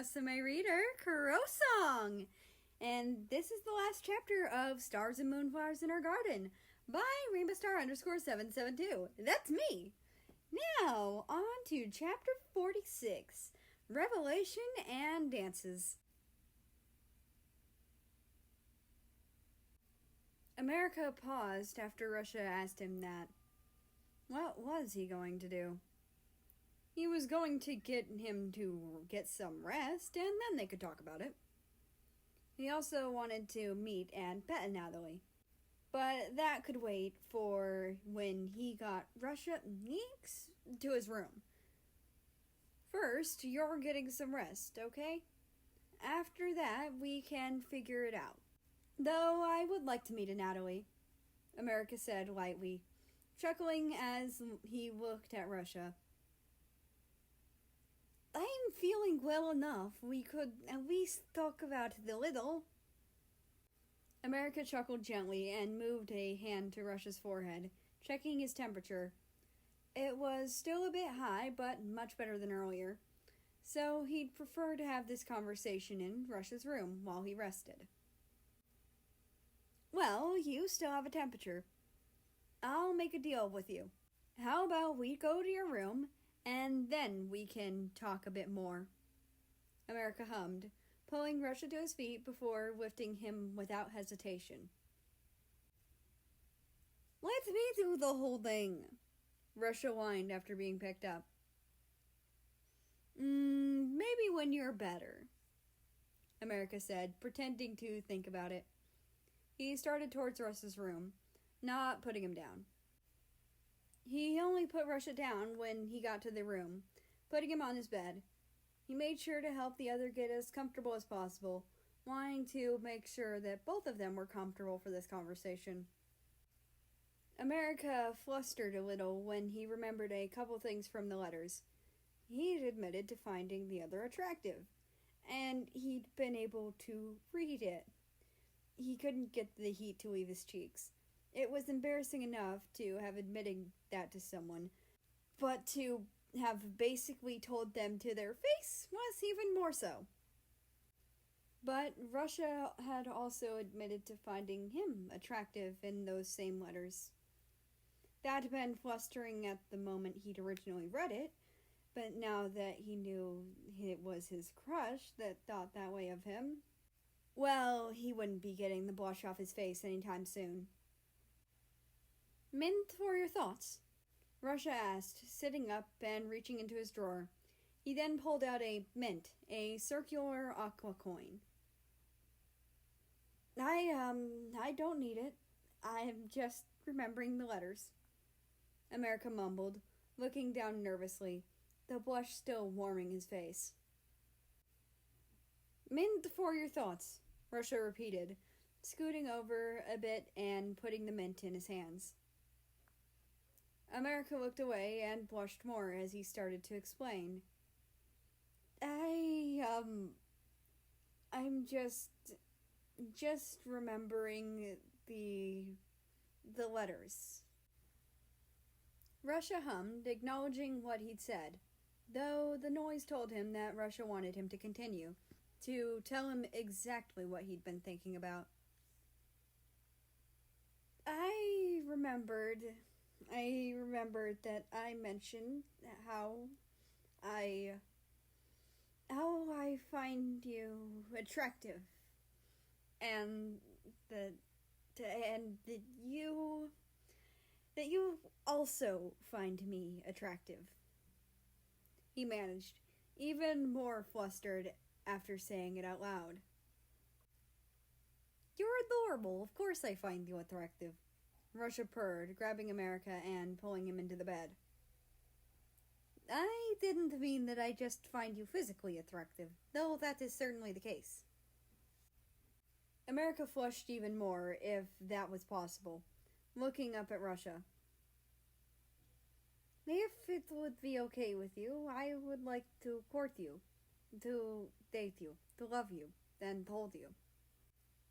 Rusame reader, Kurosong! And this is the last chapter of Stars and Moonflowers in Our Garden by RainbowStar_772. That's me! Now, on to chapter 46, Revelation and Dances. America paused after Russia asked him that. What was he going to do? He was going to get him to get some rest, and then they could talk about it. He also wanted to meet and pet Natalie. But that could wait for when he got Russia to his room. First, you're getting some rest, okay? After that, we can figure it out. Though I would like to meet a Natalie, America said lightly, chuckling as he looked at Russia. I'm feeling well enough. We could at least talk about it a little. America chuckled gently and moved a hand to Russia's forehead, checking his temperature. It was still a bit high, but much better than earlier. So he'd prefer to have this conversation in Russia's room while he rested. Well, you still have a temperature. I'll make a deal with you. How about we go to your room, and then we can talk a bit more? America hummed, pulling Russia to his feet before lifting him without hesitation. Let me do the whole thing, Russia whined after being picked up. Maybe when you're better, America said, pretending to think about it. He started towards Russia's room, not putting him down. He only put Russia down when he got to the room, putting him on his bed. He made sure to help the other get as comfortable as possible, wanting to make sure that both of them were comfortable for this conversation. America flustered a little when he remembered a couple things from the letters. He'd admitted to finding the other attractive, and he'd been able to read it. He couldn't get the heat to leave his cheeks. It was embarrassing enough to have admitted that to someone, but to have basically told them to their face was even more so. But Russia had also admitted to finding him attractive in those same letters. That had been flustering at the moment he'd originally read it, but now that he knew it was his crush that thought that way of him, well, he wouldn't be getting the blush off his face anytime soon. Mint for your thoughts? Russia asked, sitting up and reaching into his drawer. He then pulled out a mint, a circular aqua coin. I don't need it. I'm just remembering the letters, America mumbled, looking down nervously, the blush still warming his face. Mint for your thoughts, Russia repeated, scooting over a bit and putting the mint in his hands. America looked away and blushed more as he started to explain. I'm just remembering the letters. Russia hummed, acknowledging what he'd said, though the noise told him that Russia wanted him to continue, to tell him exactly what he'd been thinking about. I remembered that I mentioned how I find you attractive, and that you also find me attractive. He managed, even more flustered after saying it out loud. You're adorable. Of course I find you attractive, Russia purred, grabbing America and pulling him into the bed. I didn't mean that I just find you physically attractive, though that is certainly the case. America flushed even more, if that was possible, looking up at Russia. If it would be okay with you, I would like to court you, to date you, to love you, and hold you.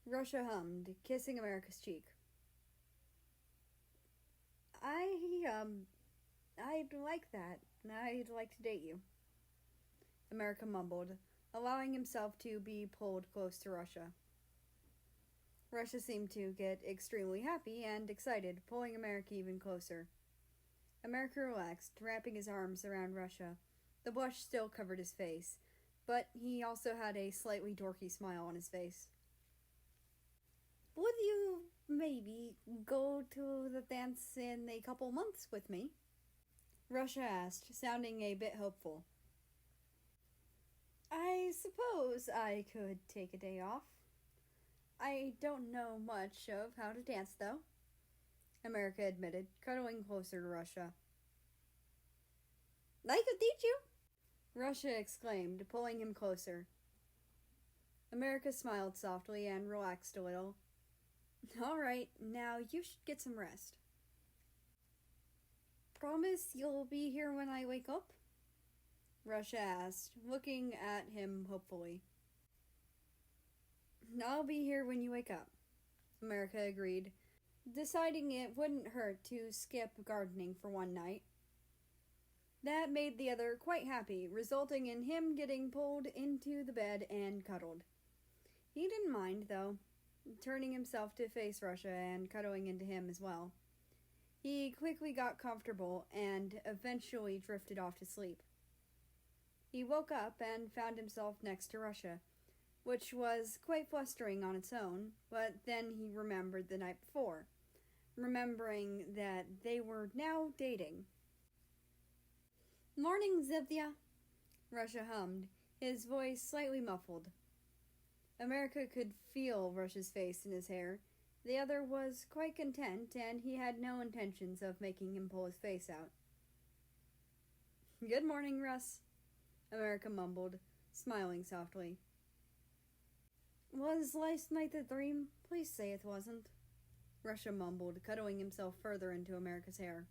Russia hummed, kissing America's cheek. I'd like that. I'd like to date you, America mumbled, allowing himself to be pulled close to Russia. Russia seemed to get extremely happy and excited, pulling America even closer. America relaxed, wrapping his arms around Russia. The blush still covered his face, but he also had a slightly dorky smile on his face. Would you maybe go to the dance in a couple months with me? Russia asked, sounding a bit hopeful. I suppose I could take a day off. I don't know much of how to dance, though, America admitted, cuddling closer to Russia. I could teach you, Russia exclaimed, pulling him closer. America smiled softly and relaxed a little. All right, now you should get some rest. Promise you'll be here when I wake up? Russia asked, looking at him hopefully. I'll be here when you wake up, America agreed, deciding it wouldn't hurt to skip gardening for one night. That made the other quite happy, resulting in him getting pulled into the bed and cuddled. He didn't mind, though, turning himself to face Russia and cuddling into him as well. He quickly got comfortable and eventually drifted off to sleep. He woke up and found himself next to Russia, which was quite flustering on its own, but then he remembered the night before, remembering that they were now dating. Morning, Zivya, Russia hummed, his voice slightly muffled. America could feel Russia's face in his hair. The other was quite content, and he had no intentions of making him pull his face out. Good morning, Russ, America mumbled, smiling softly. Was last night a dream? Please say it wasn't, Russia mumbled, cuddling himself further into America's hair.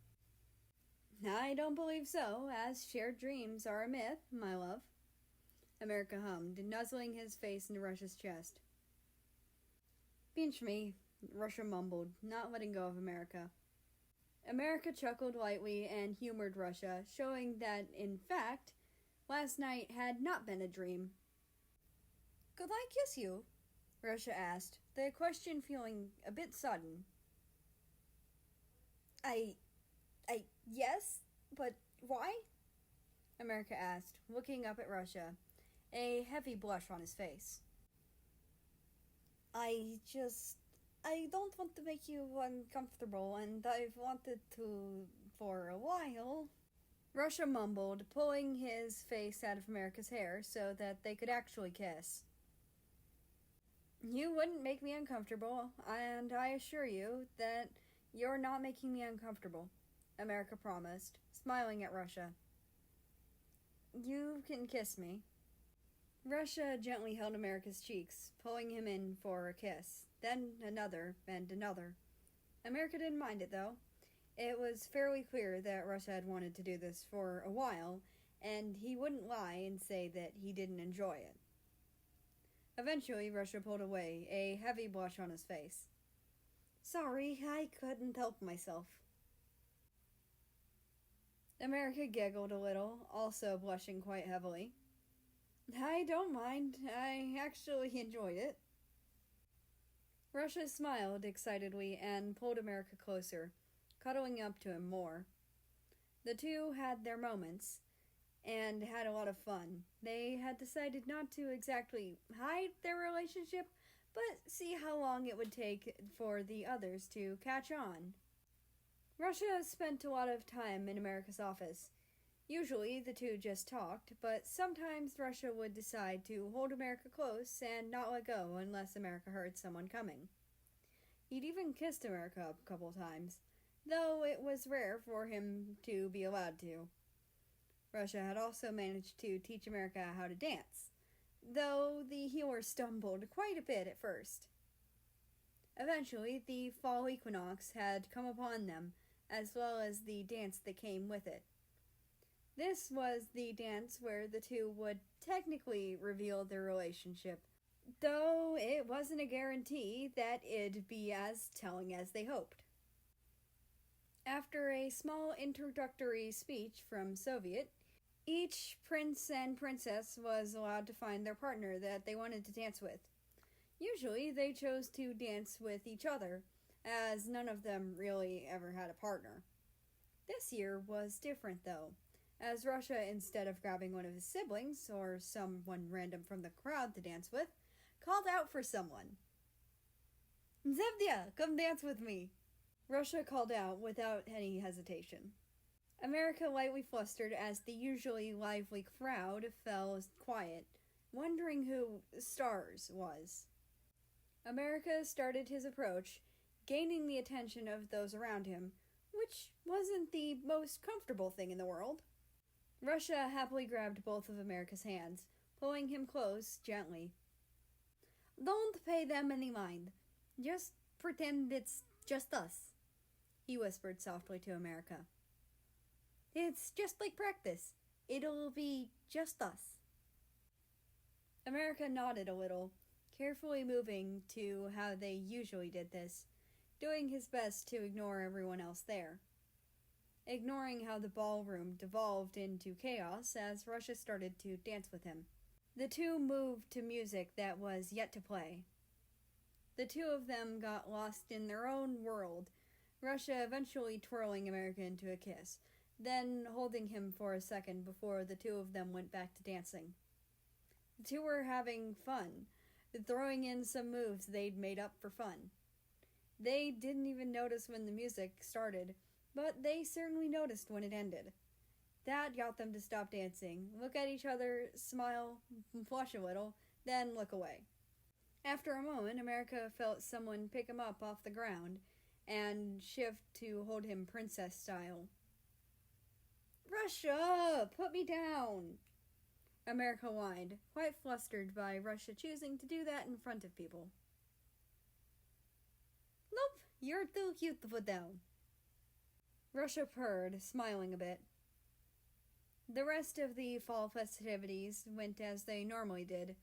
I don't believe so, as shared dreams are a myth, my love, America hummed, nuzzling his face into Russia's chest. Pinch me, Russia mumbled, not letting go of America. America chuckled lightly and humored Russia, showing that, in fact, last night had not been a dream. Could I kiss you? Russia asked, the question feeling a bit sudden. Yes, but why? America asked, looking up at Russia, a heavy blush on his face. I don't want to make you uncomfortable, and I've wanted to for a while. Russia mumbled, pulling his face out of America's hair so that they could actually kiss. You wouldn't make me uncomfortable, and I assure you that you're not making me uncomfortable, America promised, smiling at Russia. You can kiss me. Russia gently held America's cheeks, pulling him in for a kiss, then another and another. America didn't mind it, though. It was fairly clear that Russia had wanted to do this for a while, and he wouldn't lie and say that he didn't enjoy it. Eventually, Russia pulled away, a heavy blush on his face. Sorry, I couldn't help myself. America giggled a little, also blushing quite heavily. I don't mind. I actually enjoyed it. Russia smiled excitedly and pulled America closer, cuddling up to him more. The two had their moments and had a lot of fun. They had decided not to exactly hide their relationship, but see how long it would take for the others to catch on. Russia spent a lot of time in America's office. Usually the two just talked, but sometimes Russia would decide to hold America close and not let go unless America heard someone coming. He'd even kissed America a couple times, though it was rare for him to be allowed to. Russia had also managed to teach America how to dance, though the healer stumbled quite a bit at first. Eventually, the fall equinox had come upon them, as well as the dance that came with it. This was the dance where the two would technically reveal their relationship, though it wasn't a guarantee that it'd be as telling as they hoped. After a small introductory speech from Soviet, Each prince and princess was allowed to find their partner that they wanted to dance with. Usually, they chose to dance with each other, as none of them really ever had a partner. This year was different, though, as Russia, instead of grabbing one of his siblings, or someone random from the crowd to dance with, called out for someone. Zevdia, come dance with me! Russia called out without any hesitation. America lightly flustered as the usually lively crowd fell quiet, wondering who Stars was. America started his approach, gaining the attention of those around him, which wasn't the most comfortable thing in the world. Russia happily grabbed both of America's hands, pulling him close gently. Don't pay them any mind. Just pretend it's just us, he whispered softly to America. It's just like practice. It'll be just us. America nodded a little, carefully moving to how they usually did this, doing his best to ignore everyone else there. Ignoring how the ballroom devolved into chaos as Russia started to dance with him. The two moved to music that was yet to play. The two of them got lost in their own world, Russia eventually twirling America into a kiss, then holding him for a second before the two of them went back to dancing. The two were having fun, throwing in some moves they'd made up for fun. They didn't even notice when the music started, but they certainly noticed when it ended. That got them to stop dancing, look at each other, smile, flush a little, then look away. After a moment, America felt someone pick him up off the ground and shift to hold him princess style. Russia, put me down! America whined, quite flustered by Russia choosing to do that in front of people. Nope, you're too cute to put down. Russia purred, smiling a bit. The rest of the fall festivities went as they normally did,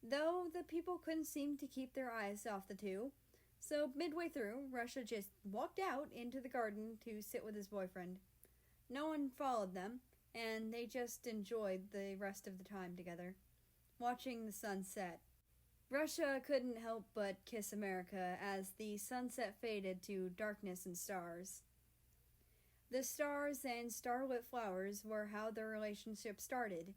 though the people couldn't seem to keep their eyes off the two, so midway through, Russia just walked out into the garden to sit with his boyfriend. No one followed them, and they just enjoyed the rest of the time together, watching the sun set. Russia couldn't help but kiss America as the sunset faded to darkness and stars. The stars and starlit flowers were how their relationship started,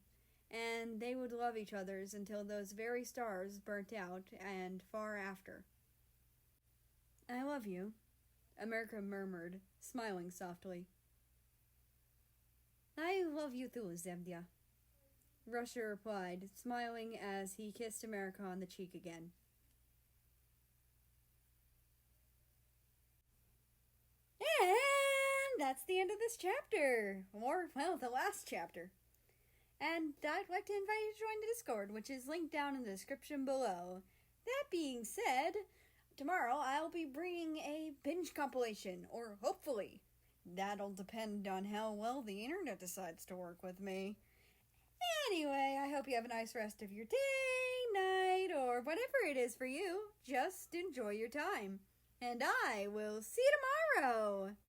and they would love each other's until those very stars burnt out and far after. I love you, America murmured, smiling softly. I love you too, Zevdia, Russia replied, smiling as he kissed America on the cheek again. And that's the end of this chapter. Or, well, the last chapter. And I'd like to invite you to join the Discord, which is linked down in the description below. That being said, tomorrow I'll be bringing a binge compilation, or hopefully. That'll depend on how well the internet decides to work with me. Anyway, I hope you have a nice rest of your day, night, or whatever it is for you. Just enjoy your time. And I will see you tomorrow!